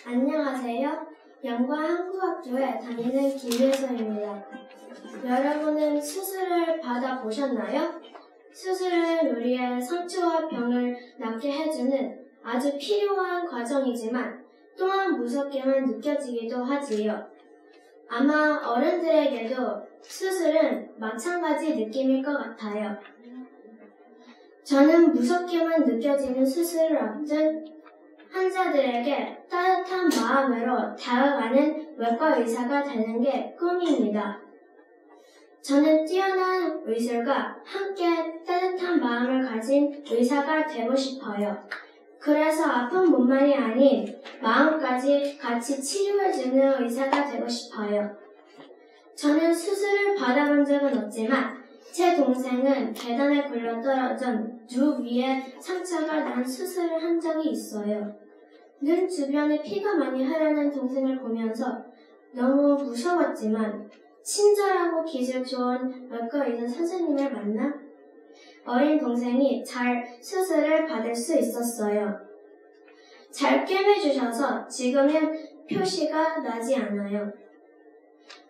안녕하세요. 영광한국학교에 다니는 김예서입니다. 여러분은 수술을 받아보셨나요? 수술은 우리의 상처와 병을 낫게 해주는 아주 필요한 과정이지만 또한 무섭게만 느껴지기도 하지요. 아마 어른들에게도 수술은 마찬가지 느낌일 것 같아요. 저는 무섭게만 느껴지는 수술을 앞둔 환자들에게 따뜻한 마음으로 다가가는 외과 의사가 되는 게 꿈입니다. 저는 뛰어난 의술과 함께 따뜻한 마음을 가진 의사가 되고 싶어요. 그래서 아픈 몸만이 아닌 마음까지 같이 치료해주는 의사가 되고 싶어요. 저는 수술을 받아본 적은 없지만 제 동생은 계단에 굴러떨어져 눈 위에 상처가 난 수술을 한 적이 있어요. 눈 주변에 피가 많이 흐르는 동생을 보면서 너무 무서웠지만 친절하고 기술 좋은 외과 의사 선생님을 만나 어린 동생이 잘 수술을 받을 수 있었어요. 잘 꿰매주셔서 지금은 표시가 나지 않아요.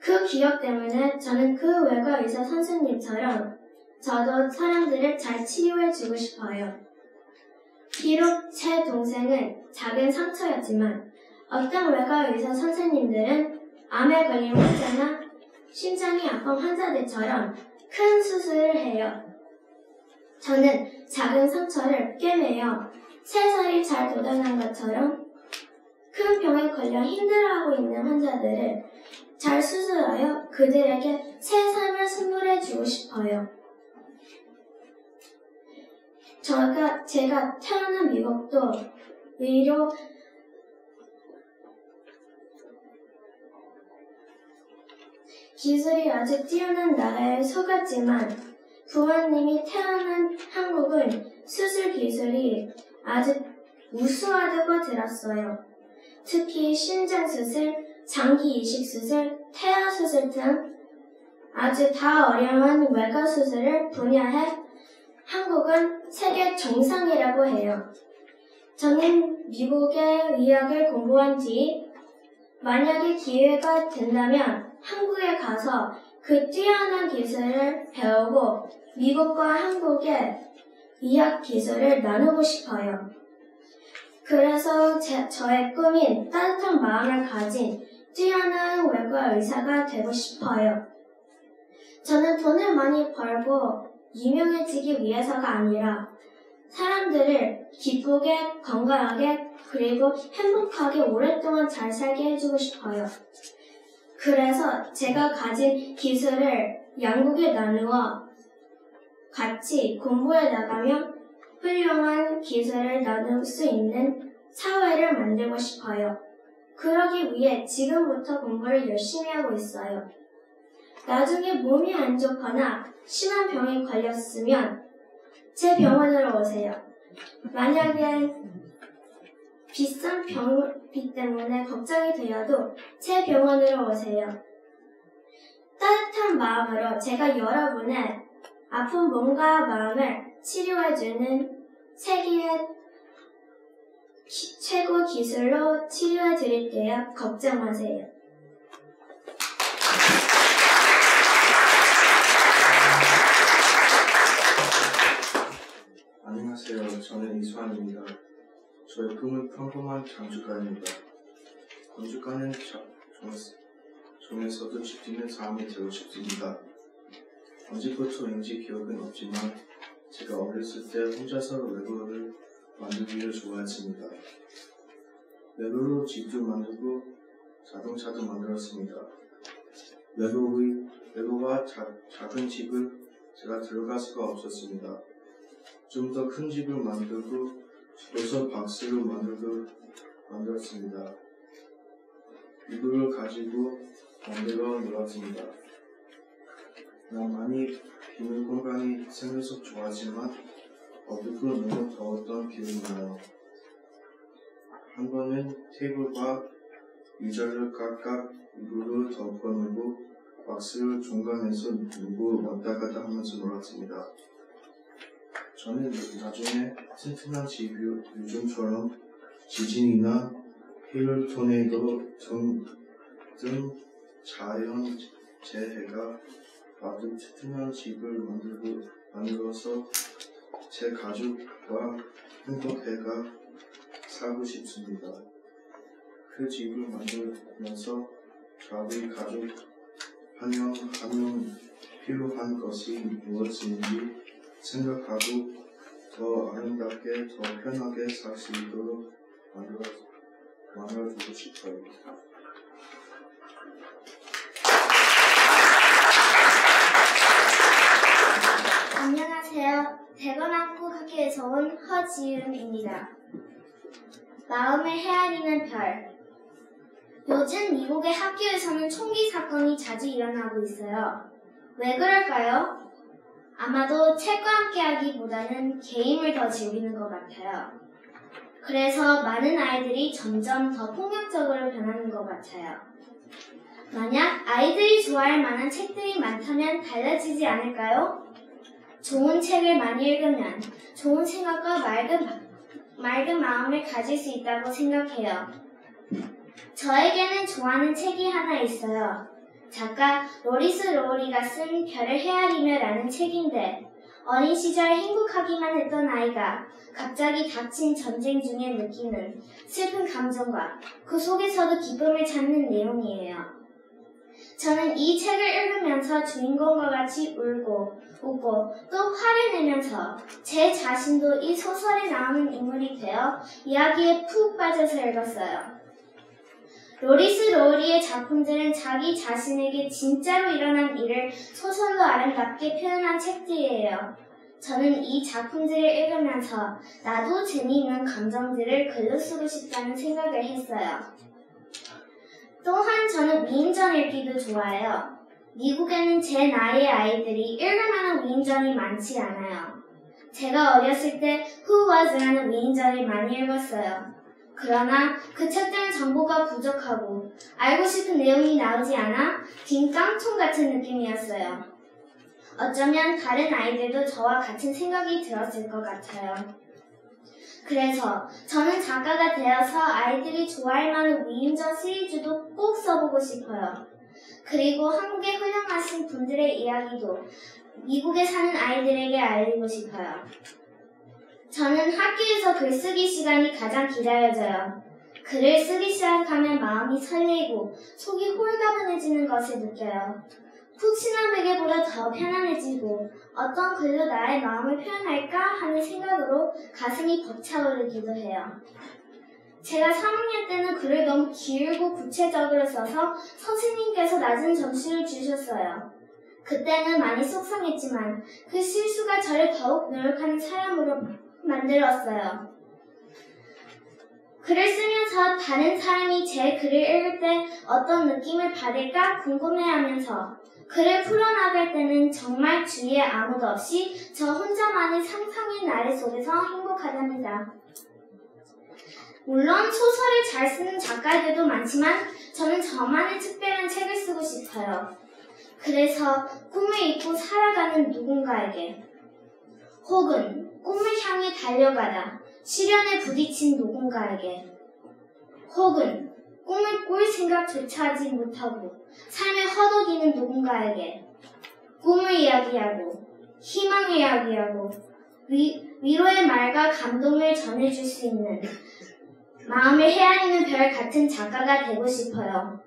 그 기억 때문에 저는 그 외과 의사 선생님처럼 저도 사람들을 잘 치료해주고 싶어요. 비록 제 동생은 작은 상처였지만 어떤 외과 의사 선생님들은 암에 걸린 환자나 심장이 아픈 환자들처럼 큰 수술을 해요. 저는 작은 상처를 꿰매어 3살이 잘 돋아난 것처럼 큰 병에 걸려 힘들어하고 있는 환자들을 잘 수술하여 그들에게 새 삶을 선물해주고 싶어요. 제가 태어난 미국도 의료 기술이 아주 뛰어난 나라에 속았지만 부모님이 태어난 한국은 수술 기술이 아주 우수하다고 들었어요. 특히 심장수술, 장기 이식수술, 태아수술 등 아주 다 어려운 외과 수술을 분야해 한국은 세계 정상이라고 해요. 저는 미국의 의학을 공부한 뒤 만약에 기회가 된다면 한국에 가서 그 뛰어난 기술을 배우고 미국과 한국의 의학 기술을 나누고 싶어요. 그래서 저의 꿈인 따뜻한 마음을 가진 뛰어난 외과 의사가 되고 싶어요. 저는 돈을 많이 벌고 유명해지기 위해서가 아니라 사람들을 기쁘게, 건강하게, 그리고 행복하게 오랫동안 잘 살게 해주고 싶어요. 그래서 제가 가진 기술을 양국에 나누어 같이 공부해 나가며 훌륭한 기술을 나눌 수 있는 사회를 만들고 싶어요. 그러기 위해 지금부터 공부를 열심히 하고 있어요. 나중에 몸이 안 좋거나 심한 병에 걸렸으면 제 병원으로 오세요. 만약에 비싼 병비 때문에 걱정이 되어도 제 병원으로 오세요. 따뜻한 마음으로 제가 여러분의 아픈 몸과 마음을 치료해주는 세계의 최고 기술로 치료해드릴게요. 걱정 마세요. 안녕하세요. 저는 이수환입니다. 저의 꿈은 평범한 장주가입니다. 건축가는 종에서도 지키는 사람이 되고 싶습니다. 언제부터인지 기억은 없지만 제가 어렸을 때 혼자서 레고를 만들기를 좋아했습니다. 레고로 집도 만들고 자동차도 만들었습니다. 레고가 작은 집을 제가 들어갈 수가 없었습니다. 좀 더 큰 집을 만들고 여섯 박스를 만들었습니다. 이거를 가지고 만들어 놀았습니다. 많이 비는 공간이 생겨서 좋았지만 어둡고 너무 더웠던 기억이 나요. 한 번은 테이블과 의자를 각각 이불로 덮어놓고 박스를 중간에서 누구 왔다 갔다 하면서 놀았습니다. 저는 나중에 튼튼한 집이 요즘처럼 지진이나 힐 토네이도 등 자연재해가 마주치는 집을 만들어서 제 가족과 행복해가 살고 싶습니다. 그 집을 만들면서 저희 가족 한 명 필요한 것이 무엇인지 생각하고 더 아름답게 더 편하게 살 수 있도록 만들어주고 싶어요. 안녕하세요. 대건한국학교에서 온 허지윤입니다. 마음을 헤아리는 별. 요즘 미국의 학교에서는 총기 사건이 자주 일어나고 있어요. 왜 그럴까요? 아마도 책과 함께 하기보다는 게임을 더 즐기는 것 같아요. 그래서 많은 아이들이 점점 더 폭력적으로 변하는 것 같아요. 만약 아이들이 좋아할 만한 책들이 많다면 달라지지 않을까요? 좋은 책을 많이 읽으면 좋은 생각과 맑은 마음을 가질 수 있다고 생각해요. 저에게는 좋아하는 책이 하나 있어요. 작가 로리스 로우리가 쓴 별을 헤아리며라는 책인데 어린 시절 행복하기만 했던 아이가 갑자기 닥친 전쟁 중에 느끼는 슬픈 감정과 그 속에서도 기쁨을 찾는 내용이에요. 저는 이 책을 읽으면서 주인공과 같이 울고 웃고 또 화를 내면서 제 자신도 이 소설에 나오는 인물이 되어 이야기에 푹 빠져서 읽었어요. 로리스 로우리의 작품들은 자기 자신에게 진짜로 일어난 일을 소설로 아름답게 표현한 책들이에요. 저는 이 작품들을 읽으면서 나도 재미있는 감정들을 글로 쓰고 싶다는 생각을 했어요. 또한 저는 위인전 읽기도 좋아해요. 미국에는 제 나이의 아이들이 읽을 만한 위인전이 많지 않아요. 제가 어렸을 때 Who Was라는 위인전을 많이 읽었어요. 그러나 그 책들은 정보가 부족하고 알고 싶은 내용이 나오지 않아 긴 깡통 같은 느낌이었어요. 어쩌면 다른 아이들도 저와 같은 생각이 들었을 것 같아요. 그래서 저는 작가가 되어서 아이들이 좋아할 만한 위인전 시리즈도 꼭 써보고 싶어요. 그리고 한국에 훌륭하신 분들의 이야기도 미국에 사는 아이들에게 알리고 싶어요. 저는 학교에서 글쓰기 시간이 가장 기다려져요. 글을 쓰기 시작하면 마음이 설레고 속이 홀가분해지는 것을 느껴요. 푹신한 베개보다 더 편안해지고 어떤 글로 나의 마음을 표현할까 하는 생각으로 가슴이 벅차오르기도 해요. 제가 3학년 때는 글을 너무 길고 구체적으로 써서 선생님께서 낮은 점수를 주셨어요. 그때는 많이 속상했지만 그 실수가 저를 더욱 노력하는 사람으로 만들었어요. 글을 쓰면서 다른 사람이 제 글을 읽을 때 어떤 느낌을 받을까 궁금해하면서 글을 풀어나갈 때는 정말 주위에 아무도 없이 저 혼자만의 상상의 나래 속에서 행복하답니다. 물론 소설을 잘 쓰는 작가들도 많지만 저는 저만의 특별한 책을 쓰고 싶어요. 그래서 꿈을 잊고 살아가는 누군가에게 혹은 꿈을 향해 달려가다 시련에 부딪힌 누군가에게 혹은 꿈을 꿀 생각조차 하지 못하고 삶을 허덕이는 누군가에게 꿈을 이야기하고 희망을 이야기하고 위로의 말과 감동을 전해줄 수 있는 마음을 헤아리는 별 같은 작가가 되고 싶어요.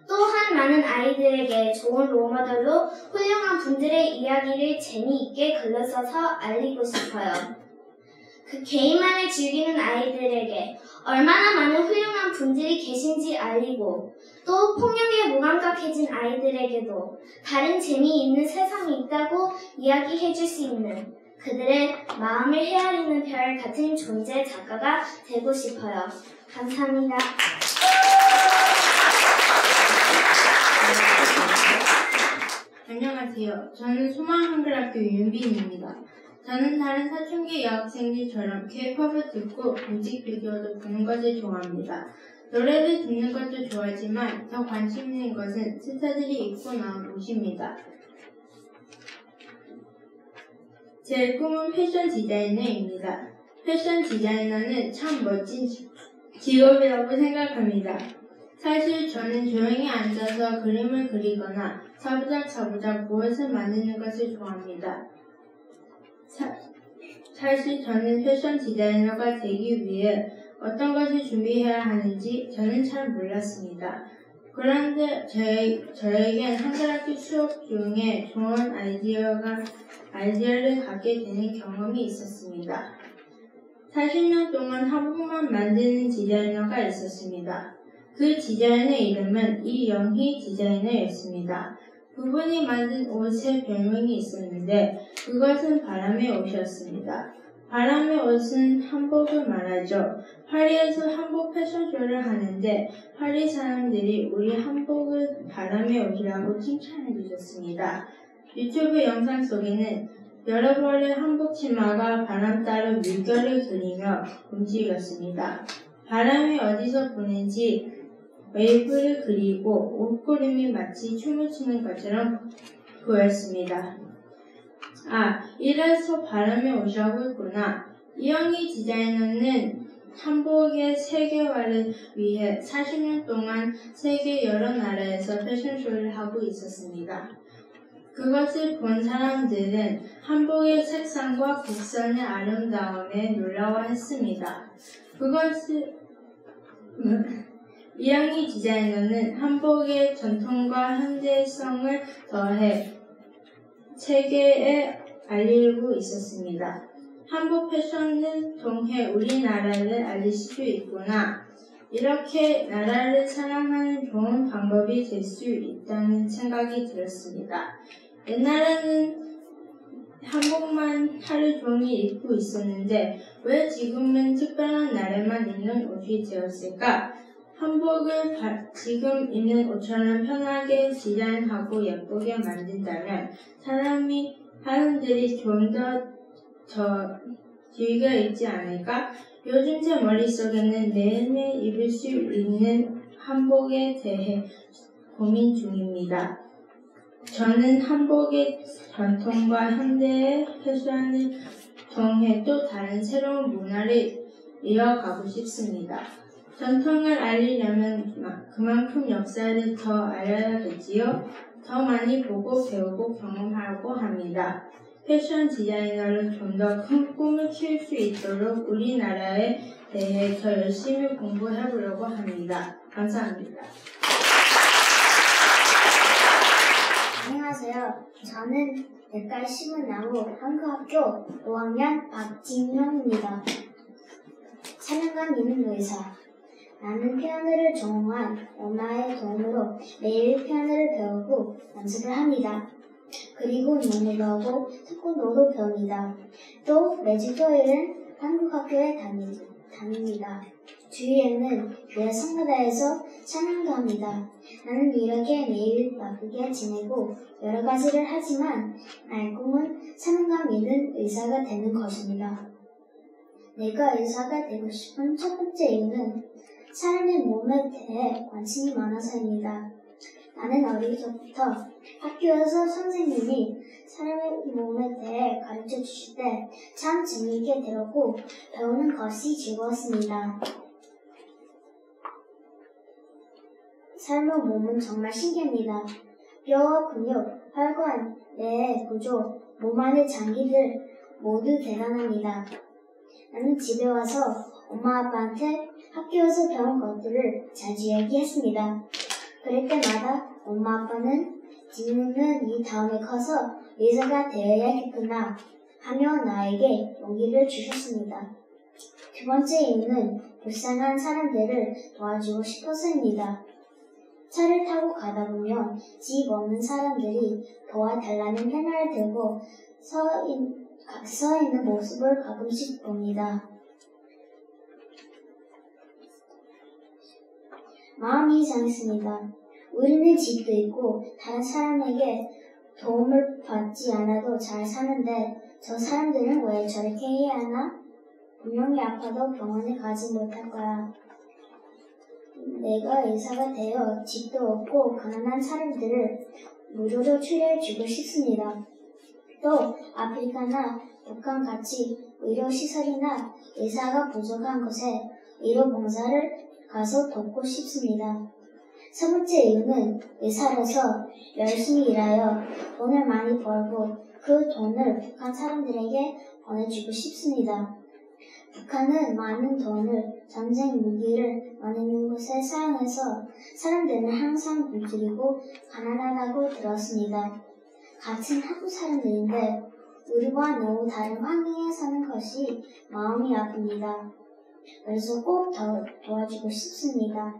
또한 많은 아이들에게 좋은 롤모델로 훌륭한 분들의 이야기를 재미있게 글로 써서 알리고 싶어요. 그 개인만을 즐기는 아이들에게 얼마나 많은 훌륭한 분들이 계신지 알리고 또 폭력에 무감각해진 아이들에게도 다른 재미있는 세상이 있다고 이야기해줄 수 있는 그들의 마음을 헤아리는 별 같은 존재 작가가 되고 싶어요. 감사합니다. 안녕하세요. 저는 소망한글학교 윤빈입니다. 저는 다른 사춘기 여학생들처럼 K-POP을 듣고 뮤직비디오도 보는 것을 좋아합니다. 노래를 듣는 것도 좋아하지만 더 관심 있는 것은 스타들이 입고 나온 옷입니다. 제 꿈은 패션 디자이너입니다. 패션 디자이너는 참 멋진 직업이라고 생각합니다. 사실 저는 조용히 앉아서 그림을 그리거나 차부작 무엇을 만드는 것을 좋아합니다. 사실 저는 패션 디자이너가 되기 위해 어떤 것을 준비해야 하는지 저는 잘 몰랐습니다. 그런데 저에겐 한글학교 수업 중에 좋은 아이디어를 갖게 되는 경험이 있었습니다. 40년 동안 한복만 만드는 디자이너가 있었습니다. 그 디자이너의 이름은 이영희 디자이너였습니다. 그분이 만든 옷의 별명이 있었는데 그것은 바람의 옷이었습니다. 바람의 옷은 한복을 말하죠. 파리에서 한복 패션쇼를 하는데 파리 사람들이 우리 한복을 바람의 옷이라고 칭찬해 주셨습니다. 유튜브 영상 속에는 여러 벌의 한복 치마가 바람 따라 물결을 그리며 움직였습니다. 바람이 어디서 부는지 웨이브를 그리고 옷구름이 마치 춤을 추는 것처럼 보였습니다. 이래서 바람의 옷이라고 했구나. 이영희 디자이너는 한복의 세계화를 위해 40년 동안 세계 여러 나라에서 패션쇼를 하고 있었습니다. 그것을 본 사람들은 한복의 색상과 곡선의 아름다움에 놀라워했습니다. 이영희 디자이너는 한복의 전통과 현대성을 더해 세계에 알리고 있었습니다. 한복 패션을 통해 우리나라를 알릴 수 있구나. 이렇게 나라를 사랑하는 좋은 방법이 될 수 있다는 생각이 들었습니다. 옛날에는 한복만 하루 종일 입고 있었는데 왜 지금은 특별한 날에만 입는 옷이 되었을까? 한복을 지금 입는 옷처럼 편하게 디자인하고 예쁘게 만든다면 사람들이 좀 더 즐겨 입지 않을까? 요즘 제 머릿속에는 매일매일 입을 수 있는 한복에 대해 고민 중입니다. 저는 한복의 전통과 현대의 패션을 통해 또 다른 새로운 문화를 이어가고 싶습니다. 전통을 알리려면 그만큼 역사를 더 알아야겠지요. 더 많이 보고 배우고 경험하고 합니다. 패션 디자이너로 좀 더 큰 꿈을 키울 수 있도록 우리나라에 대해 더 열심히 공부해보려고 합니다. 감사합니다. 안녕하세요. 저는 내과에 심은 나무 한국학교 5학년 박진명입니다. 사명감 있는 의사. 나는 피아노를 전공한 엄마의 도움으로 매일 피아노를 배우고 연습을 합니다. 그리고 농구도 하고 태권도도 배웁니다. 또 매주 토요일은 한국학교에 다닙니다. 주위에는 교회 성가대에서 찬양도 합니다. 나는 이렇게 매일 바쁘게 지내고 여러 가지를 하지만 나의 꿈은 사명감 있는 의사가 되는 것입니다. 내가 의사가 되고 싶은 첫 번째 이유는 사람의 몸에 대해 관심이 많아서입니다. 나는 어릴 적부터 학교에서 선생님이 사람의 몸에 대해 가르쳐 주실 때 참 재미있게 들었고 배우는 것이 즐거웠습니다. 사람의 몸은 정말 신기합니다. 뼈와 근육, 혈관, 뇌의 구조, 몸 안의 장기들 모두 대단합니다. 나는 집에 와서 엄마 아빠한테 학교에서 배운 것들을 자주 얘기했습니다. 그럴 때마다 엄마 아빠는 진우는 이 다음에 커서 의사가 되어야겠구나 하며 나에게 용기를 주셨습니다. 두 번째 이유는 불쌍한 사람들을 도와주고 싶어서입니다. 차를 타고 가다 보면 집 없는 사람들이 도와달라는 페널을 들고 서 있는 모습을 가끔씩 봅니다. 마음이 이상했습니다. 우리는 집도 있고 다른 사람에게 도움을 받지 않아도 잘 사는데 저 사람들은 왜 저렇게 해야 하나? 분명히 아파도 병원에 가지 못할 거야. 내가 의사가 되어 집도 없고 가난한 사람들을 무료로 치료해주고 싶습니다. 또 아프리카나 북한 같이 의료시설이나 의사가 부족한 곳에 의료 봉사를 가서 돕고 싶습니다. 세 번째 이유는 의사로서 열심히 일하여 돈을 많이 벌고 그 돈을 북한 사람들에게 보내주고 싶습니다. 북한은 많은 돈을 전쟁 무기를 많은 곳에 사용해서 사람들은 항상 굶주리고 가난하다고 들었습니다. 같은 한국 사람들인데 우리와 너무 다른 환경에 사는 것이 마음이 아픕니다. 그래서 꼭 도와주고 싶습니다.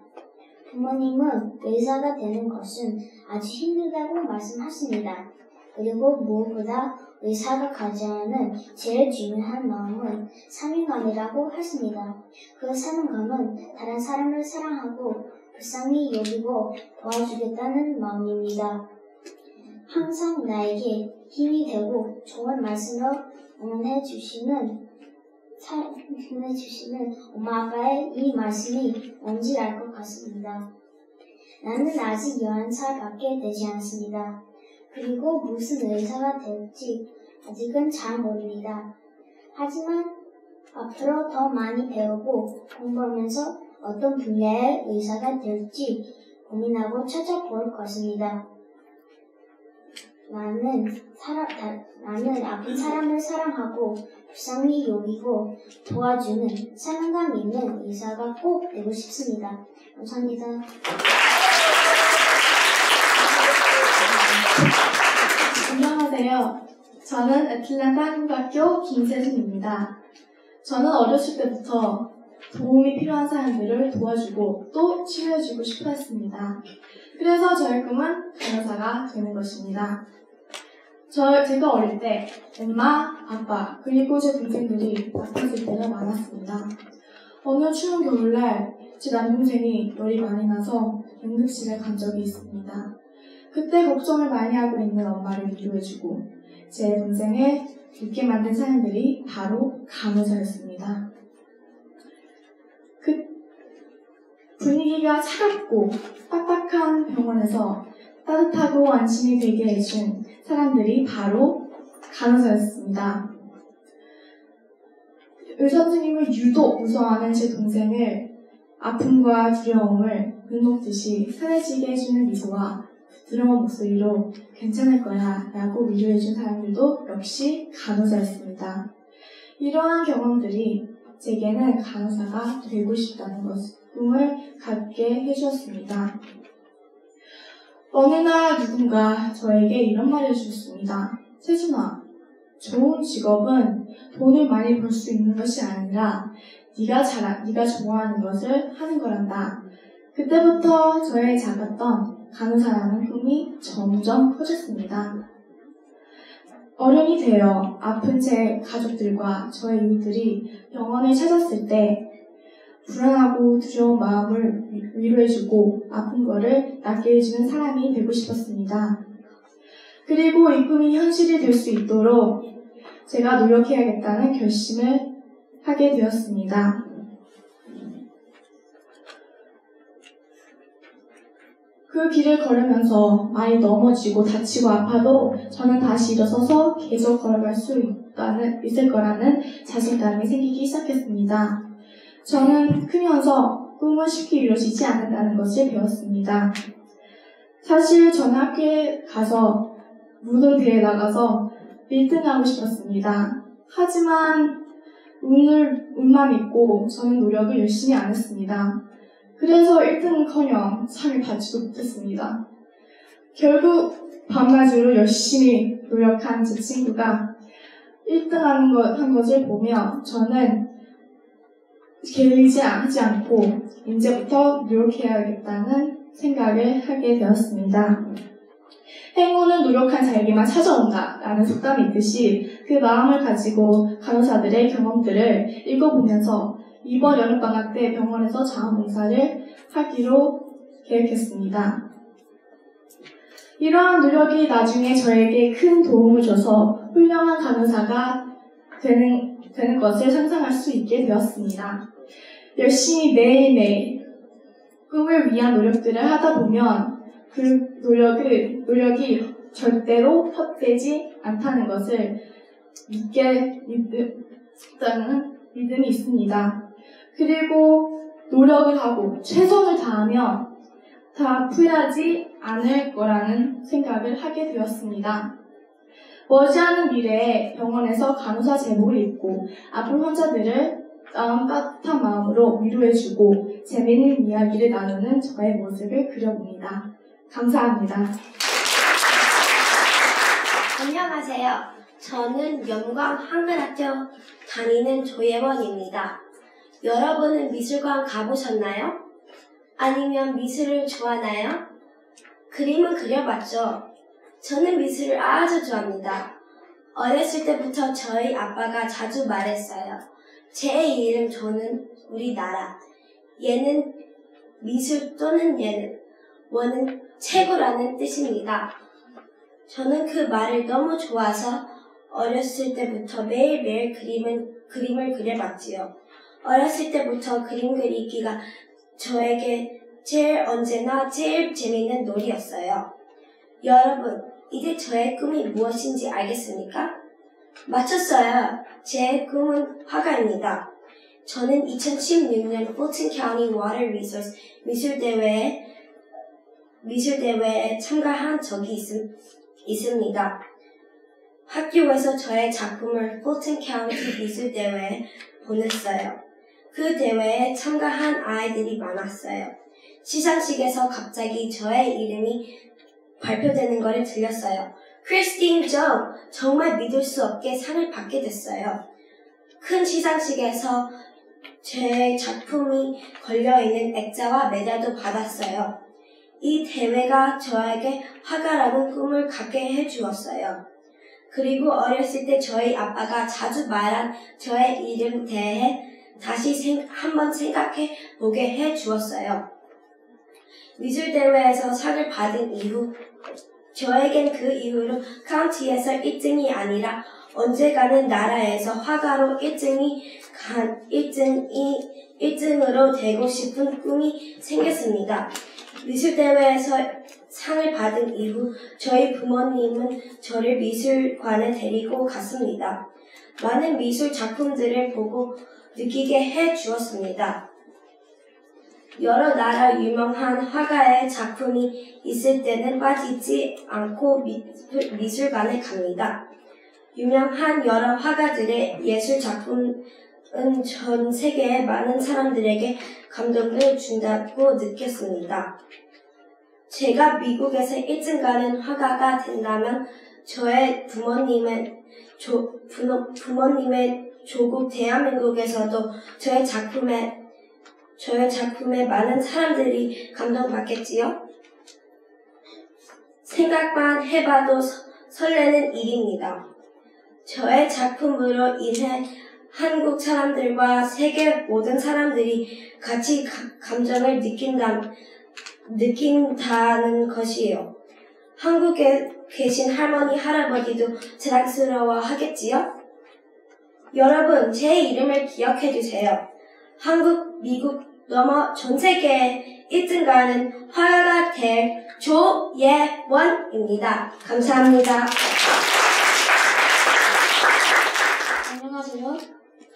부모님은 의사가 되는 것은 아주 힘들다고 말씀하십니다. 그리고 무엇보다 의사가 가져야하는 제일 중요한 마음은 사명감이라고 하십니다. 그 사명감은 다른 사람을 사랑하고 불쌍히 여기고 도와주겠다는 마음입니다. 항상 나에게 힘이 되고 좋은 말씀으로 응원해 주시는 엄마 아빠의 이 말씀이 뭔지 알 것 같습니다. 나는 아직 11살밖에 되지 않습니다. 그리고 무슨 의사가 될지 아직은 잘 모릅니다. 하지만 앞으로 더 많이 배우고 공부하면서 어떤 분야의 의사가 될지 고민하고 찾아볼 것입니다. 나는 아픈 사람을 사랑하고 불쌍히 여기고 도와주는 사명감 있는 의사가 꼭 되고 싶습니다. 감사합니다. 안녕하세요. 저는 애틀랜타 한국학교 김세순입니다. 저는 어렸을 때부터 도움이 필요한 사람들을 도와주고 또 치료해주고 싶어 했습니다. 그래서 저의 꿈은 간호사가 되는 것입니다. 제가 어릴 때 엄마, 아빠, 그리고 제 동생들이 아팠을 때가 많았습니다. 어느 추운 겨울날 제 남동생이 열이 많이 나서 응급실에 간 적이 있습니다. 그때 걱정을 많이 하고 있는 엄마를 위로해주고 제 동생을 웃게 만든 사람들이 바로 간호사였습니다. 그 분위기가 차갑고 빡빡한 병원에서 따뜻하고 안심이 되게 해준 사람들이 바로 간호사였습니다. 의사 선생님을 유독 무서워하는 제 동생을 아픔과 두려움을 눈 녹듯이 편해지게 해주는 미소와 부드러운 목소리로 괜찮을 거야 라고 위로해준 사람들도 역시 간호사였습니다. 이러한 경험들이 제게는 간호사가 되고 싶다는 꿈을 갖게 해주었습니다. 어느 날 누군가 저에게 이런 말을 해주셨습니다. 세순아, 좋은 직업은 돈을 많이 벌 수 있는 것이 아니라 네가 좋아하는 것을 하는 거란다. 그때부터 저의 작았던 간호사라는 꿈이 점점 커졌습니다. 어른이 되어 아픈 제 가족들과 저의 이웃들이 병원을 찾았을 때 불안하고 두려운 마음을 위로해주고 아픈 거를 낫게 해주는 사람이 되고 싶었습니다. 그리고 이 꿈이 현실이 될 수 있도록 제가 노력해야겠다는 결심을 하게 되었습니다. 그 길을 걸으면서 많이 넘어지고 다치고 아파도 저는 다시 일어서서 계속 걸어갈 수 있을 거라는 자신감이 생기기 시작했습니다. 저는 크면서 꿈은 쉽게 이루어지지 않는다는 것을 배웠습니다. 사실 저는 학교에 가서 모든 대회에 나가서 1등하고 싶었습니다. 하지만 운만 믿고 저는 노력을 열심히 안 했습니다. 그래서 1등은커녕 상을 받지도 못했습니다. 결국 밤낮으로 열심히 노력한 제 친구가 1등 한 것을 보며 저는 게으르지 않고 이제부터 노력해야겠다는 생각을 하게 되었습니다. 행운은 노력한 자에게만 찾아온다 라는 속담이 있듯이 그 마음을 가지고 간호사들의 경험들을 읽어보면서 이번 여름방학 때 병원에서 자원봉사를 하기로 계획했습니다. 이러한 노력이 나중에 저에게 큰 도움을 줘서 훌륭한 간호사가 되는 것을 상상할 수 있게 되었습니다. 열심히 매일매일 꿈을 위한 노력들을 하다 보면 그 노력이 절대로 헛되지 않다는 것을 믿게 믿음이 있습니다. 그리고 노력을 하고 최선을 다하면 다 후회하지 않을 거라는 생각을 하게 되었습니다. 머지않은 미래에 병원에서 간호사 제복을 입고 아픈 환자들을 따뜻한 마음으로 위로해주고 재미있는 이야기를 나누는 저의 모습을 그려봅니다. 감사합니다. 안녕하세요. 저는 영광한글학교 다니는 조예원입니다. 여러분은 미술관 가보셨나요? 아니면 미술을 좋아하나요? 그림은 그려봤죠? 저는 미술을 아주 좋아합니다. 어렸을 때부터 저희 아빠가 자주 말했어요. 제 이름 조는 우리나라. 얘는 미술 또는 얘는 원은 최고라는 뜻입니다. 저는 그 말을 너무 좋아서 어렸을 때부터 매일매일 그림을 그려봤지요. 어렸을 때부터 그림 그리기가 저에게 언제나 제일 재미있는 놀이였어요. 여러분, 이제 저의 꿈이 무엇인지 알겠습니까? 맞췄어요. 제 꿈은 화가입니다. 저는 2016년 Fulton County Water Resource 미술대회에 참가한 적이 있습니다. 학교에서 저의 작품을 Fulton County 미술대회에 보냈어요. 그 대회에 참가한 아이들이 많았어요. 시상식에서 갑자기 저의 이름이 발표되는 것을 들렸어요. 크리스틴 조, 정말 믿을 수 없게 상을 받게 됐어요. 큰 시상식에서 제 작품이 걸려있는 액자와 메달도 받았어요. 이 대회가 저에게 화가라는 꿈을 갖게 해주었어요. 그리고 어렸을 때 저희 아빠가 자주 말한 저의 이름에 대해 다시 한번 생각해 보게 해주었어요. 미술대회에서 상을 받은 이후 저에겐 그 이후로 카운티에서 1등이 아니라 언젠가는 나라에서 화가로 1등으로 되고 싶은 꿈이 생겼습니다. 미술대회에서 상을 받은 이후 저희 부모님은 저를 미술관에 데리고 갔습니다. 많은 미술 작품들을 보고 느끼게 해주었습니다. 여러 나라 유명한 화가의 작품이 있을 때는 빠지지 않고 미술관에 갑니다. 유명한 여러 화가들의 예술 작품은 전 세계의 많은 사람들에게 감동을 준다고 느꼈습니다. 제가 미국에서 1등가는 화가가 된다면 저의 부모님의 조국 대한민국에서도 저의 작품에 많은 사람들이 감동받겠지요? 생각만 해봐도 설레는 일입니다. 저의 작품으로 인해 한국 사람들과 세계 모든 사람들이 같이 감정을 느낀다는 것이에요. 한국에 계신 할머니, 할아버지도 자랑스러워 하겠지요? 여러분, 제 이름을 기억해 주세요. 한국, 미국 넘어 전 세계에 1등가는 화가가 될 조예원입니다. 감사합니다.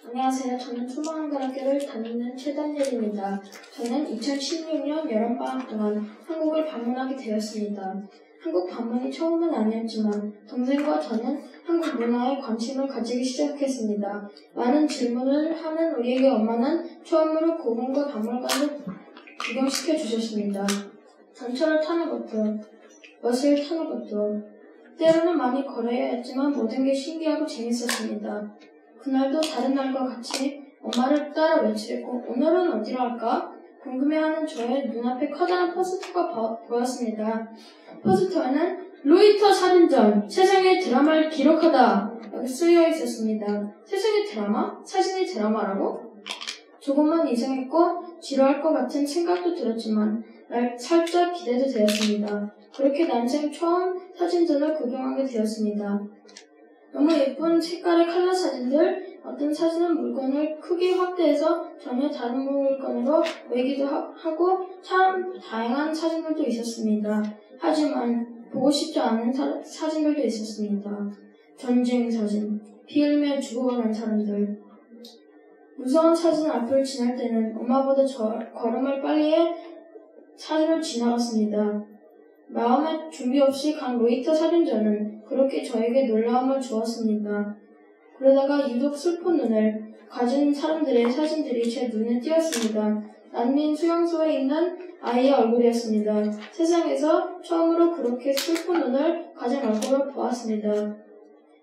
안녕하세요. 저는 초마한글학교를 다니는 최단일입니다. 저는 2016년 여름방학 동안 한국을 방문하게 되었습니다. 한국 방문이 처음은 아니었지만 동생과 저는 한국 문화에 관심을 가지기 시작했습니다. 많은 질문을 하는 우리에게 엄마는 처음으로 고궁과 박물관을 구경시켜 주셨습니다. 전철을 타는 것도, 버스를 타는 것도, 때로는 많이 걸어야 했지만 모든 게 신기하고 재밌었습니다. 그날도 다른 날과 같이 엄마를 따라 외치고 오늘은 어디로 할까? 궁금해하는 저의 눈앞에 커다란 포스터가 보였습니다. 포스터에는 로이터 사진전, 세상의 드라마를 기록하다 여기 쓰여 있었습니다. 세상의 드라마? 사진이 드라마라고? 조금은 이상했고 지루할 것 같은 생각도 들었지만 살짝 기대도 되었습니다. 그렇게 난생 처음 사진전을 구경하게 되었습니다. 너무 예쁜 색깔의 컬러 사진들, 어떤 사진은 물건을 크게 확대해서 전혀 다른 물건으로 보이기도 하고 참 다양한 사진들도 있었습니다. 하지만 보고 싶지 않은 사진들도 있었습니다. 전쟁 사진, 비 흘며 죽어가는 사람들, 무서운 사진 앞을 지날 때는 엄마보다 걸음을 빨리 해 사진을 지나갔습니다. 마음의 준비 없이 간 로이터 사진전은 그렇게 저에게 놀라움을 주었습니다. 그러다가 유독 슬픈 눈을 가진 사람들의 사진들이 제 눈에 띄었습니다. 난민 수용소에 있는 아이의 얼굴이었습니다. 세상에서 처음으로 그렇게 슬픈 눈을 가진 얼굴을 보았습니다.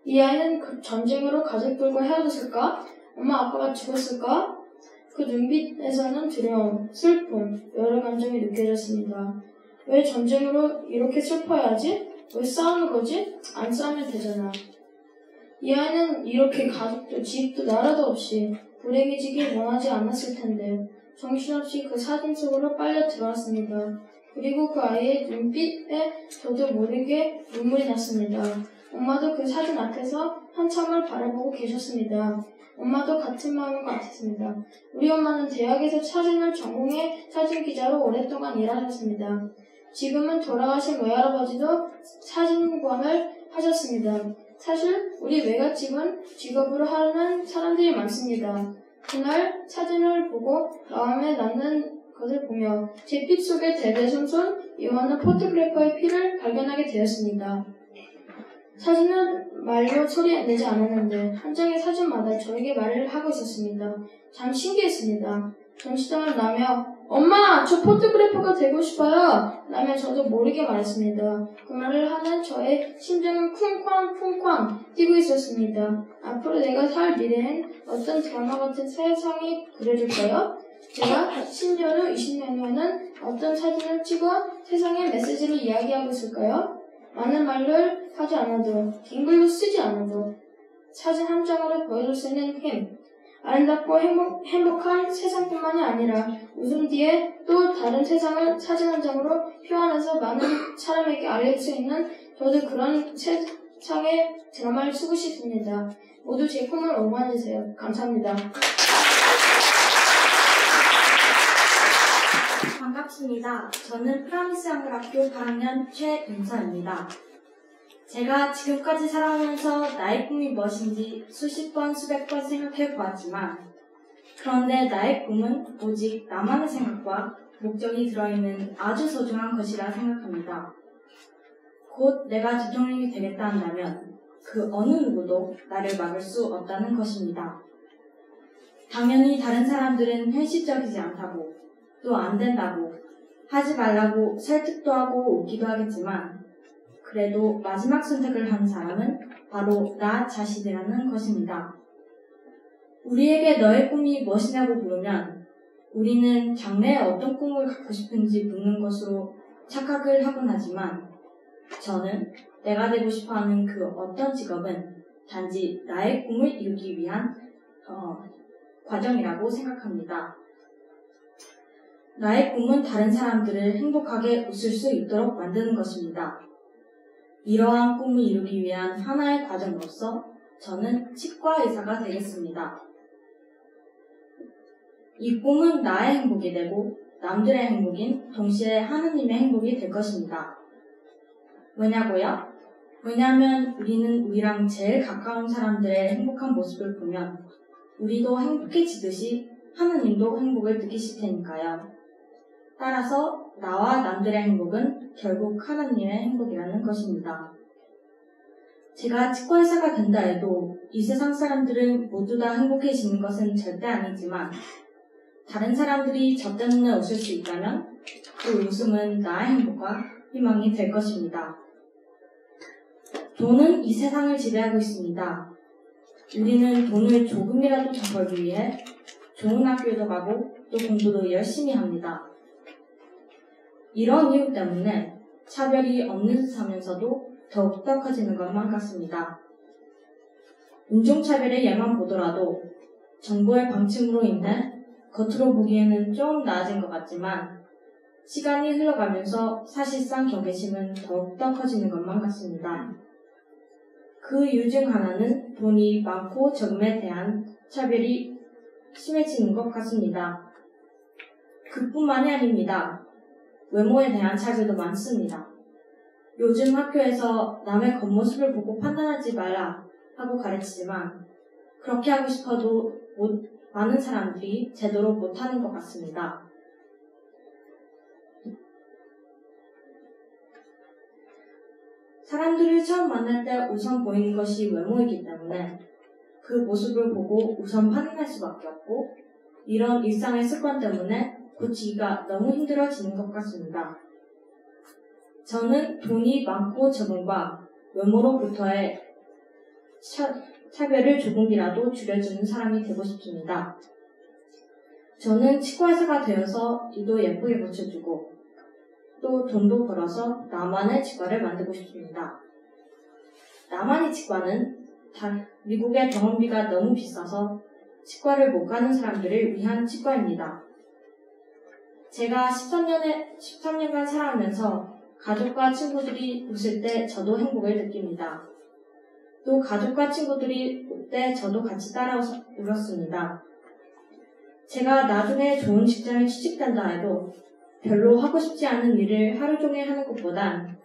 이 아이는 전쟁으로 가족들과 헤어졌을까? 엄마 아빠가 죽었을까? 그 눈빛에서는 두려움, 슬픔, 여러 감정이 느껴졌습니다. 왜 전쟁으로 이렇게 슬퍼야 하지? 왜 싸우는 거지? 안 싸우면 되잖아. 이 아이는 이렇게 가족도 집도 나라도 없이 불행해지길 원하지 않았을 텐데 정신없이 그 사진 속으로 빨려 들어왔습니다. 그리고 그 아이의 눈빛에 저도 모르게 눈물이 났습니다. 엄마도 그 사진 앞에서 한참을 바라보고 계셨습니다. 엄마도 같은 마음인 것 같았습니다. 우리 엄마는 대학에서 사진을 전공해 사진기자로 오랫동안 일하셨습니다. 지금은 돌아가신 외할아버지도 사진관을 하셨습니다. 사실 우리 외갓집은 직업으로 하는 사람들이 많습니다. 그날 사진을 보고 마음에 남는 것을 보며 제 피 속에 대대손손 이어오는 포토그래퍼의 피를 발견하게 되었습니다. 사진은 말로 소리 내지 않았는데 한 장의 사진마다 저에게 말을 하고 있었습니다. 참 신기했습니다. 전시장을 나며 엄마! 저 포토그래퍼가 되고 싶어요! 라며 저도 모르게 말했습니다. 그 말을 하는 저의 심장은 쿵쾅쿵쾅 뛰고 있었습니다. 앞으로 내가 살 미래엔 어떤 드라마 같은 세상이 그려질까요? 제가 10년 후, 20년 후에는 어떤 사진을 찍어 세상에 메시지를 이야기하고 있을까요? 많은 말을 하지 않아도, 긴 글로 쓰지 않아도 사진 한 장으로 보여줄 수 있는 힘, 아름답고 행복한 세상뿐만이 아니라 웃음 뒤에 또 다른 세상을 사진 한 장으로 표현해서 많은 사람에게 알릴 수 있는 저도 그런 세상의 드라마를 쓰고 싶습니다. 모두 제 꿈을 응원해주세요. 감사합니다. 반갑습니다. 저는 프라미스 한글학교 8학년 최윤서입니다. 제가 지금까지 살아오면서 나의 꿈이 무엇인지 수십 번, 수백 번 생각해 보았지만 그런데 나의 꿈은 오직 나만의 생각과 목적이 들어있는 아주 소중한 것이라 생각합니다. 곧 내가 대통령이 되겠다 한다면 그 어느 누구도 나를 막을 수 없다는 것입니다. 당연히 다른 사람들은 현실적이지 않다고 또 안 된다고 하지 말라고 설득도 하고 웃기도 하겠지만 그래도 마지막 선택을 한 사람은 바로 나 자신이라는 것입니다. 우리에게 너의 꿈이 무엇이냐고 물으면 우리는 장래에 어떤 꿈을 갖고 싶은지 묻는 것으로 착각을 하곤 하지만 저는 내가 되고 싶어하는 그 어떤 직업은 단지 나의 꿈을 이루기 위한 과정이라고 생각합니다. 나의 꿈은 다른 사람들을 행복하게 웃을 수 있도록 만드는 것입니다. 이러한 꿈을 이루기 위한 하나의 과정으로서 저는 치과 의사가 되겠습니다. 이 꿈은 나의 행복이 되고 남들의 행복인 동시에 하느님의 행복이 될 것입니다. 왜냐고요? 왜냐하면 우리는 우리랑 제일 가까운 사람들의 행복한 모습을 보면 우리도 행복해지듯이 하느님도 행복을 느끼실 테니까요. 따라서 나와 남들의 행복은 결국 하나님의 행복이라는 것입니다. 제가 치과의사가 된다 해도 이 세상 사람들은 모두 다 행복해지는 것은 절대 아니지만 다른 사람들이 저 때문에 웃을 수 있다면 그 웃음은 나의 행복과 희망이 될 것입니다. 돈은 이 세상을 지배하고 있습니다. 우리는 돈을 조금이라도 더 벌기 위해 좋은 학교에도 가고 또 공부도 열심히 합니다. 이런 이유 때문에 차별이 없는 듯 하면서도 더욱더 커지는 것만 같습니다. 인종차별의 예만 보더라도 정부의 방침으로 인해 겉으로 보기에는 좀 나아진 것 같지만 시간이 흘러가면서 사실상 경계심은 더욱더 커지는 것만 같습니다. 그 이유 중 하나는 돈이 많고 적음에 대한 차별이 심해지는 것 같습니다. 그뿐만이 아닙니다. 외모에 대한 차별도 많습니다. 요즘 학교에서 남의 겉모습을 보고 판단하지 말라 하고 가르치지만 그렇게 하고 싶어도 많은 사람들이 제대로 못하는 것 같습니다. 사람들을 처음 만날 때 우선 보이는 것이 외모이기 때문에 그 모습을 보고 우선 판단할 수밖에 없고, 이런 일상의 습관 때문에 고치기가 너무 힘들어지는 것 같습니다. 저는 돈이 많고 적은과 외모로부터의 차별을 조금이라도 줄여주는 사람이 되고 싶습니다. 저는 치과의사가 되어서 이도 예쁘게 고쳐주고 또 돈도 벌어서 나만의 치과를 만들고 싶습니다. 나만의 치과는 미국의 병원비가 너무 비싸서 치과를 못 가는 사람들을 위한 치과입니다. 제가 13년간 살아가면서 가족과 친구들이 웃을 때 저도 행복을 느낍니다. 또 가족과 친구들이 울 때 저도 같이 따라 울었습니다. 제가 나중에 좋은 직장에 취직된다 해도 별로 하고 싶지 않은 일을 하루 종일 하는 것보단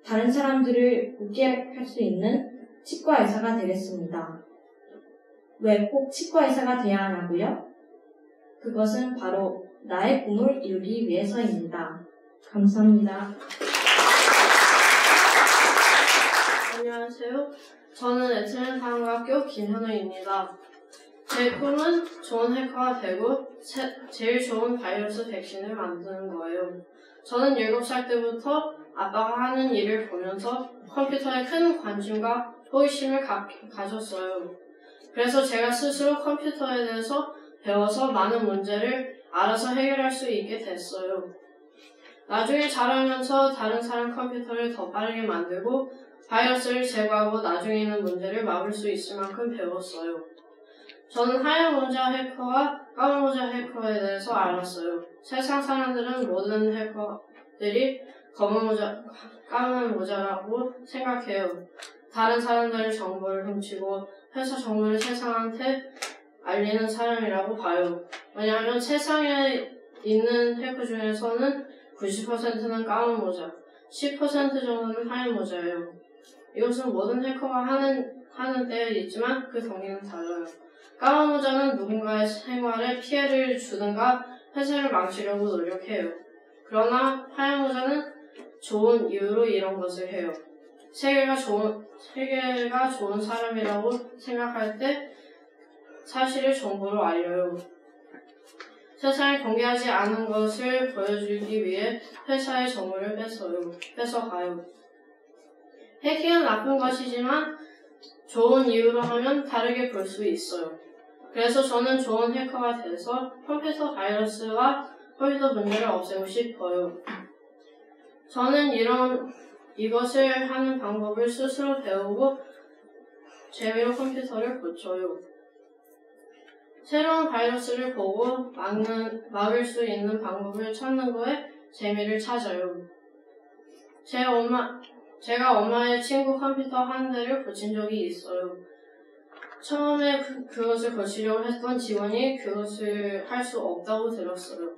다른 사람들을 웃게 할 수 있는 치과 의사가 되겠습니다. 왜 꼭 치과 의사가 돼야 하냐고요? 그것은 바로 나의 꿈을 이루기 위해서입니다. 감사합니다. 안녕하세요. 저는 에트렌 사관학교 김현우입니다. 제 꿈은 좋은 해커가 되고 제일 좋은 바이러스 백신을 만드는 거예요. 저는 7살 때부터 아빠가 하는 일을 보면서 컴퓨터에 큰 관심과 호기심을 가졌어요. 그래서 제가 스스로 컴퓨터에 대해서 배워서 많은 문제를 알아서 해결할 수 있게 됐어요. 나중에 자라면서 다른 사람 컴퓨터를 더 빠르게 만들고 바이러스를 제거하고 나중에 있는 문제를 막을 수 있을 만큼 배웠어요. 저는 하얀 모자 해커와 까만 모자 해커에 대해서 알았어요. 세상 사람들은 모든 해커들이 까만 모자라고 생각해요. 다른 사람들의 정보를 훔치고 회사 정보를 세상한테 알리는 사람이라고 봐요. 왜냐하면 세상에 있는 해커 중에서는 90%는 까만 모자, 10% 정도는 하얀 모자예요. 이것은 모든 해커가 하는 때에 있지만 그 동기는 달라요. 까만 모자는 누군가의 생활에 피해를 주든가 회사를 망치려고 노력해요. 그러나 하얀 모자는 좋은 이유로 이런 것을 해요. 세계가 좋은 사람이라고 생각할 때 사실을 정보로 알려요. 세상에 공개하지 않은 것을 보여주기 위해 회사의 정보를 뺏어가요. 해킹은 나쁜 것이지만 좋은 이유로 하면 다르게 볼 수 있어요. 그래서 저는 좋은 해커가 돼서 컴퓨터 바이러스와 컴퓨터 문제를 없애고 싶어요. 저는 이것을 하는 방법을 스스로 배우고 재미로 컴퓨터를 고쳐요. 새로운 바이러스를 보고 막을 수 있는 방법을 찾는 거에 재미를 찾아요. 제가 엄마의 친구 컴퓨터 한 대를 고친 적이 있어요. 처음에 그것을 고치려고 했던 직원이 그것을 할 수 없다고 들었어요.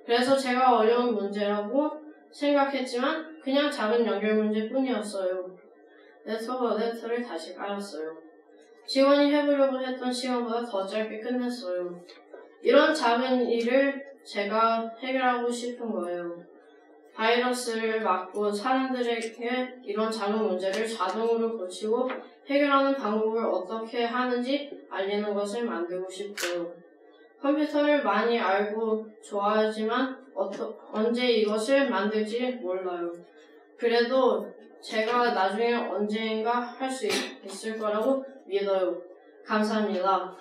그래서 제가 어려운 문제라고 생각했지만 그냥 작은 연결 문제뿐이었어요. 네트워크 어댑터를 다시 깔았어요. 직원이 해보려고 했던 시간보다 더 짧게 끝냈어요. 이런 작은 일을 제가 해결하고 싶은 거예요. 바이러스를 막고 사람들에게 이런 작은 문제를 자동으로 고치고 해결하는 방법을 어떻게 하는지 알리는 것을 만들고 싶어요. 컴퓨터를 많이 알고 좋아하지만 언제 이것을 만들지 몰라요. 그래도 제가 나중에 언젠가 할 수 있을 거라고 믿어요. 감사합니다.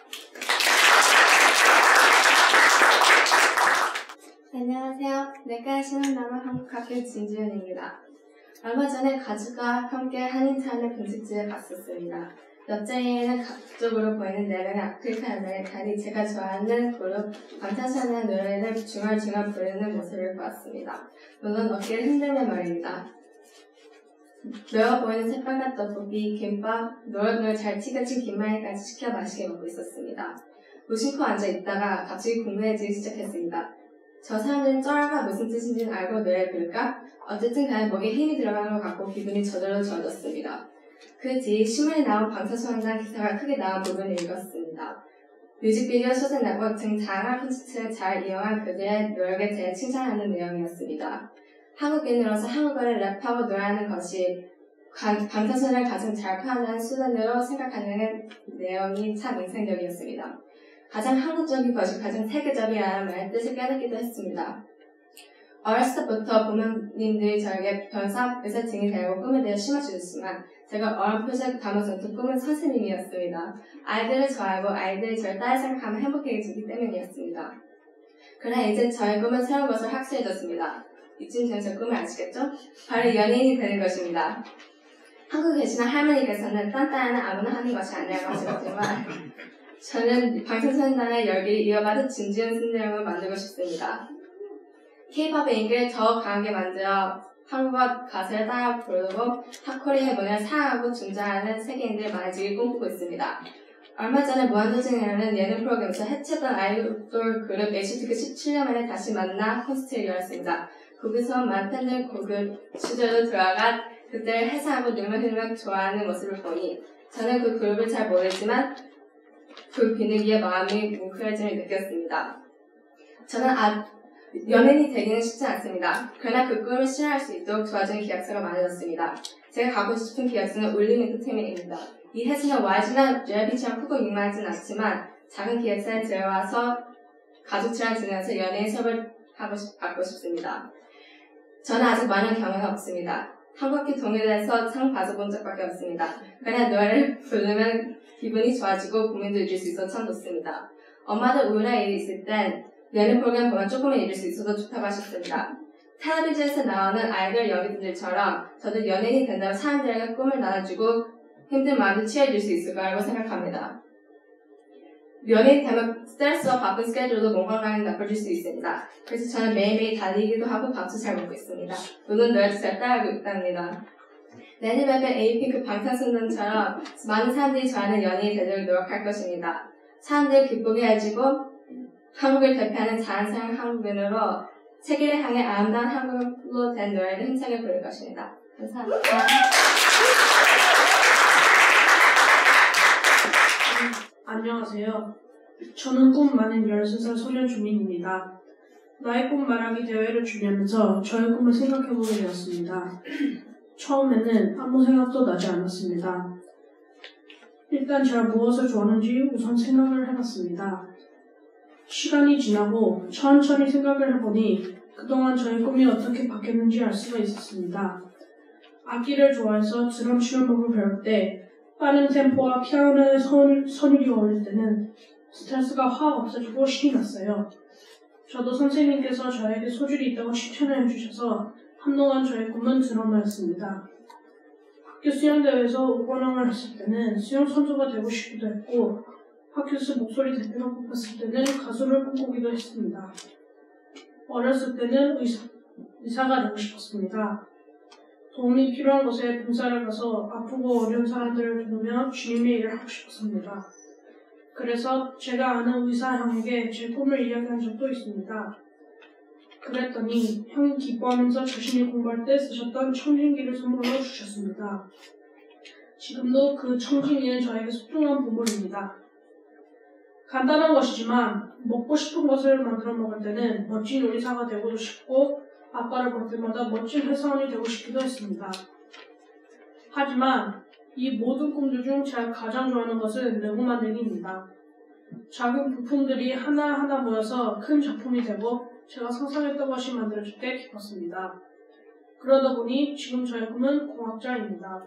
안녕하세요. 내과 신흥남아 한국학교 진지은입니다. 얼마 전에 가족과 함께 한인타운의 분식집에 갔었습니다. 옆자리에는 각적으로 보이는 4명의 아프리카 아메리칸이 제가 좋아하는 그룹 방탄소년단 노래를 중얼중얼 부르는 모습을 보았습니다. 물론 어깨를 흔들며 말입니다. 매워 보이는 새빨간 떡볶이, 김밥, 노릇노릇 잘 튀겨진 김말이까지 시켜 맛있게 먹고 있었습니다. 무심코 앉아있다가 갑자기 궁금해지기 시작했습니다. 저 사람들은 쩔가 무슨 뜻인지는 알고 노래를 부를까? 어쨌든 간에 목에 힘이 들어가는 것 같고 기분이 저절로 좋아졌습니다. 그 뒤 신문에 나온 방탄소년단 기사가 크게 나온 부분을 읽었습니다. 뮤직비디오, 소셜 네트워크 등 다양한 콘텐츠를 잘 이용한 그들의 노력에 대해 칭찬하는 내용이었습니다. 한국인으로서 한국어를 랩하고 노래하는 것이 방탄소년을 가장 잘 표현하는 수단으로 생각하는 내용이 참 인상적이었습니다. 가장 한국적인 것이 가장 세계적이라는 말의 뜻을 깨닫기도 했습니다. 어렸을 때부터 부모님들이 저에게 변사, 의사 등이 되고 꿈에 대해 심어주셨지만 제가 어렴풋이 감은 꿈은 선생님이었습니다. 아이들을 좋아하고 아이들이 저를 딸 생각하면 행복해지기 때문이었습니다. 그러나 이제 저의 꿈은 새로운 것을 확실해졌습니다. 이쯤 되면 제 꿈을 아시겠죠? 바로 연예인이 되는 것입니다. 한국에 계시는 할머니께서는 딴 딸은 아무나 하는 것이 아니라고 하시지만 저는 방탄소년단의 열기를 이어받은 진지한 신내용을 만들고 싶습니다. K-팝의 인기를 더 강하게 만들어 한국어 가사를 따라 부르고 핫코리아의 문화를 사랑하고 중재하는 세계인들이 많아지길 꿈꾸고 있습니다. 얼마 전에 무한도전이라는 예능 프로그램에서 해체했던 아이돌 그룹 NCT가 17년 만에 다시 만나 콘서트를 열었습니다. 거기서 많은 팬들 곡을 스튜디오로 들어가 그때를 해상하고 눈물 흘리며 좋아하는 모습을 보니 저는 그 그룹을 잘 모르지만 그 비둘기의 마음이 뭉클해짐을 느꼈습니다. 저는 연예인이 되기는 쉽지 않습니다. 그러나 그 꿈을 실현할 수 있도록 도와주는 기획사가 많아졌습니다. 제가 가고 싶은 기획사는 울림 엔터테인먼트입니다. 이 회사는 YG나 JYP처럼 크고 유명하진 않지만 작은 기획사에 들어와서 가족처럼 지내면서 연예인 수업을 받고 싶습니다. 저는 아직 많은 경험이 없습니다. 한국기 동일해서 상 받아본 적밖에 없습니다. 그러나 노래를 부르면 기분이 좋아지고 고민도 잊을 수 있어 참 좋습니다. 엄마들 우울한 일이 있을 땐 예능 프로그램 보면 조금은 잊을 수 있어도 좋다고 하셨습니다. 텔레비전에서 나오는 아이돌 연기들처럼 저도 연예인이 된다면 사람들에게 꿈을 나눠주고 힘든 마음도 치유해줄 수 있을 거라고 생각합니다. 연예인이 되면 스트레스와 바쁜 스케줄도 몸 건강에 나빠질 수 있습니다. 그래서 저는 매일매일 달리기도 하고 밥도 잘 먹고 있습니다. 물론 노래도 잘 따라하고 있답니다. 내년 랩의 에이핑크 방탄소년단처럼 많은 사람들이 좋아하는 연예인이 되도록 노력할 것입니다. 사람들을 기쁘게 해주고 한국을 대표하는 자연스러운 한국인으로 세계를 향해 아름다운 한국으로 된 노래를 힘차게 부를 것입니다. 감사합니다. 안녕하세요. 저는 꿈 많은 13살 소년 주민입니다. 나의 꿈 말하기 대회를 준비하면서 저의 꿈을 생각해보게 되었습니다. 처음에는 아무 생각도 나지 않았습니다. 일단 제가 무엇을 좋아하는지 우선 생각을 해봤습니다. 시간이 지나고 천천히 생각을 해보니 그동안 저의 꿈이 어떻게 바뀌었는지 알 수가 있었습니다. 악기를 좋아해서 드럼 치는 법을 배울 때 빠른 템포와 피아노의 선율이 어울릴 때는 스트레스가 확 없어지고 신이 났어요. 저도 선생님께서 저에게 소질이 있다고 칭찬을 해주셔서 한동안 저의 꿈은 드러머였습니다. 학교 수영대회에서 우관왕을 했을 때는 수영 선수가 되고 싶기도 했고 학교에서 목소리 대표가 뽑혔을 때는 가수를 꿈꾸기도 했습니다. 어렸을 때는 의사가 되고 싶었습니다. 도움이 필요한 곳에 봉사를 가서 아프고 어려운 사람들을 도우며 주님의 일을 하고 싶었습니다. 그래서 제가 아는 의사 형에게 제 꿈을 이야기한 적도 있습니다. 그랬더니 형이 기뻐하면서 자신이 공부할 때 쓰셨던 청진기를 선물로 주셨습니다. 지금도 그 청진기는 저에게 소중한 보물입니다. 간단한 것이지만 먹고 싶은 것을 만들어 먹을 때는 멋진 요리사가 되고도 싶고 아빠를 볼 때마다 멋진 회사원이 되고 싶기도 했습니다. 하지만 이 모든 꿈들 중 제가 가장 좋아하는 것은 레고 만들기입니다. 작은 부품들이 하나하나 모여서 큰 작품이 되고 제가 상상했던 것이 만들어질 때 기뻤습니다. 그러다 보니 지금 저의 꿈은 공학자입니다.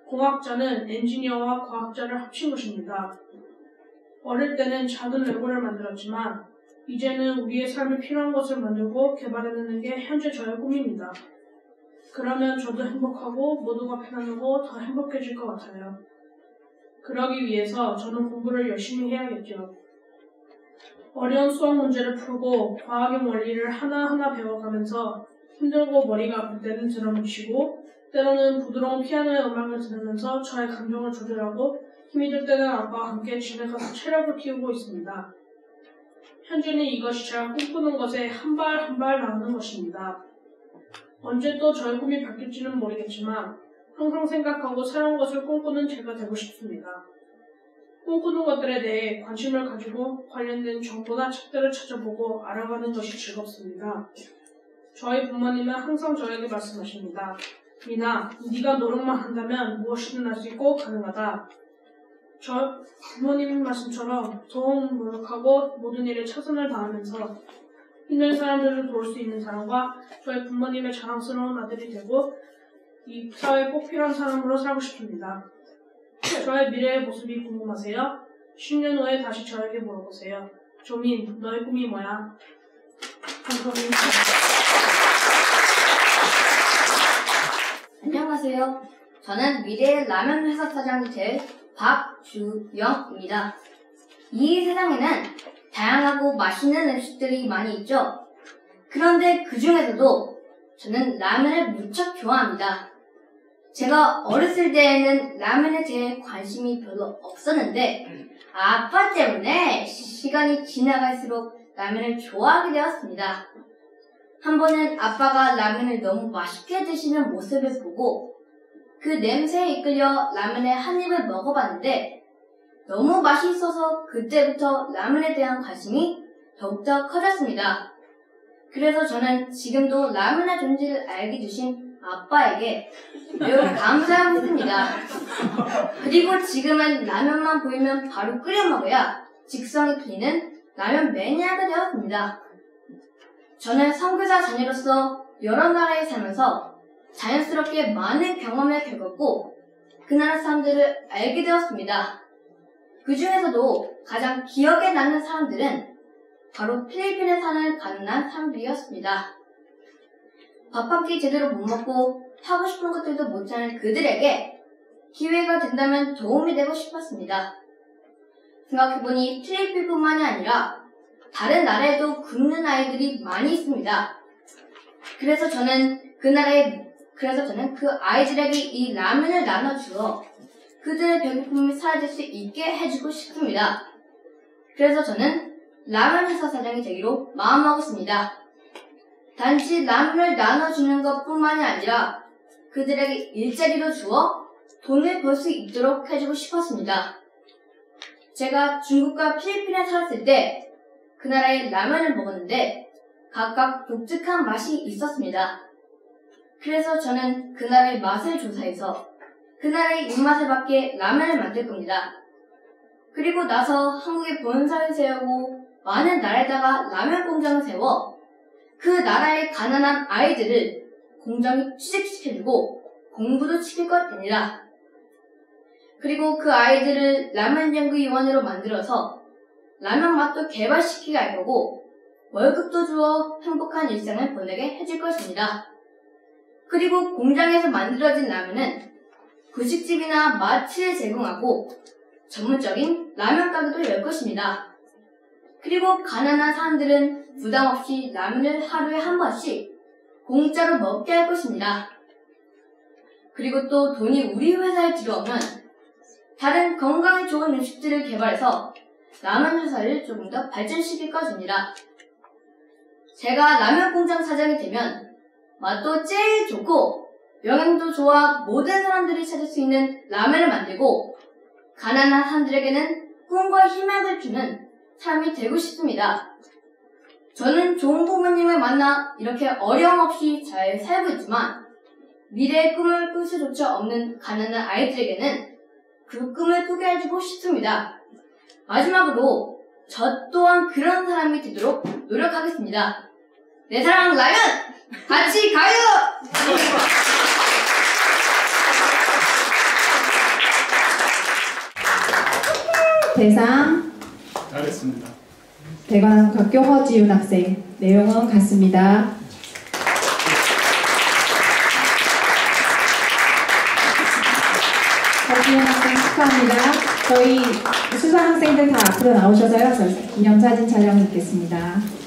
공학자는 엔지니어와 과학자를 합친 것입니다. 어릴 때는 작은 레고를 만들었지만 이제는 우리의 삶에 필요한 것을 만들고 개발해내는 게 현재 저의 꿈입니다. 그러면 저도 행복하고 모두가 편안하고 더 행복해질 것 같아요. 그러기 위해서 저는 공부를 열심히 해야겠죠. 어려운 수학 문제를 풀고 과학의 원리를 하나하나 배워가면서 힘들고 머리가 아플 때는 드럼을 치고 때로는 부드러운 피아노의 음악을 들으면서 저의 감정을 조절하고 힘이 들 때는 아빠와 함께 집에 가서 체력을 키우고 있습니다. 현재는 이것이 제가 꿈꾸는 것에 한 발 한 발 나아가는 것입니다. 언제 또 저의 꿈이 바뀔지는 모르겠지만 항상 생각하고 새로운 것을 꿈꾸는 제가 되고 싶습니다. 꿈꾸는 것들에 대해 관심을 가지고 관련된 정보나 책들을 찾아보고 알아가는 것이 즐겁습니다. 저희 부모님은 항상 저에게 말씀하십니다. 미나, 네가 노력만 한다면 무엇이든 할 수 있고 가능하다. 저 부모님 말씀처럼 더욱 노력하고 모든 일에 최선을 다하면서 힘든 사람들을 도울 수 있는 사람과 저희 부모님의 자랑스러운 아들이 되고 이 사회에 꼭 필요한 사람으로 살고 싶습니다. 저의 미래의 모습이 궁금하세요? 10년 후에 다시 저에게 물어보세요. 조민, 너의 꿈이 뭐야? 감사합니다. 안녕하세요. 저는 미래의 라면 회사 사장이 될 박주영입니다. 이 세상에는 다양하고 맛있는 음식들이 많이 있죠. 그런데 그 중에서도 저는 라면을 무척 좋아합니다. 제가 어렸을 때에는 라면에 대해 관심이 별로 없었는데 아빠 때문에 시간이 지나갈수록 라면을 좋아하게 되었습니다. 한 번은 아빠가 라면을 너무 맛있게 드시는 모습을 보고 그 냄새에 이끌려 라면의 한 입을 먹어봤는데 너무 맛있어서 그때부터 라면에 대한 관심이 더욱더 커졌습니다. 그래서 저는 지금도 라면의 존재를 알게 주신 아빠에게 매우 감사하고 있습니다. 그리고 지금은 라면만 보이면 바로 끓여 먹어야 직성이 풀리는 라면 매니아가 되었습니다. 저는 선교사 자녀로서 여러 나라에 살면서 자연스럽게 많은 경험을 겪었고 그 나라 사람들을 알게 되었습니다. 그 중에서도 가장 기억에 남는 사람들은 바로 필리핀에 사는 가난한 사람들이었습니다. 밥 한 끼 제대로 못 먹고 하고 싶은 것들도 못하는 그들에게 기회가 된다면 도움이 되고 싶었습니다. 생각해보니 필리핀뿐만이 아니라 다른 나라에도 굶는 아이들이 많이 있습니다. 그래서 저는 그 아이들에게 이 라면을 나눠주어 그들의 배고픔이 사라질 수 있게 해주고 싶습니다. 그래서 저는 라면 회사 사장이 되기로 마음먹었습니다. 단지 라면을 나눠주는 것뿐만이 아니라 그들에게 일자리도 주어 돈을 벌 수 있도록 해주고 싶었습니다. 제가 중국과 필리핀에 살았을 때 그 나라의 라면을 먹었는데 각각 독특한 맛이 있었습니다. 그래서 저는 그 나라의 맛을 조사해서 그 나라의 입맛에 맞게 라면을 만들 겁니다. 그리고 나서 한국에 본사를 세우고 많은 나라에다가 라면 공장을 세워 그 나라의 가난한 아이들을 공장에 취직시켜주고 공부도 시킬 것입니다. 그리고 그 아이들을 라면 연구위원으로 만들어서 라면 맛도 개발시키게 할 거고 월급도 주어 행복한 일상을 보내게 해줄 것입니다. 그리고 공장에서 만들어진 라면은 분식집이나 마트에 제공하고 전문적인 라면 가게도 열 것입니다. 그리고 가난한 사람들은 부담 없이 라면을 하루에 한 번씩 공짜로 먹게 할 것입니다. 그리고 또 돈이 우리 회사에 들어오면 다른 건강에 좋은 음식들을 개발해서 라면 회사를 조금 더 발전시킬 것입니다. 제가 라면 공장 사장이 되면 맛도 제일 좋고 영양도 좋아 모든 사람들이 찾을 수 있는 라면을 만들고 가난한 사람들에게는 꿈과 희망을 주는 사람이 되고 싶습니다. 저는 좋은 부모님을 만나 이렇게 어려움 없이 잘 살고 있지만 미래의 꿈을 꿀 수조차 없는 가난한 아이들에게는 그 꿈을 꾸게 해주고 싶습니다. 마지막으로 저 또한 그런 사람이 되도록 노력하겠습니다. 내 사랑 라면 같이 가요! 대상 잘했습니다. 대관학교 허지윤 학생. 내용은 같습니다. 허지윤 학생 축하합니다. 저희 수상 학생들 다 앞으로 나오셔서요. 기념사진 촬영 있겠습니다.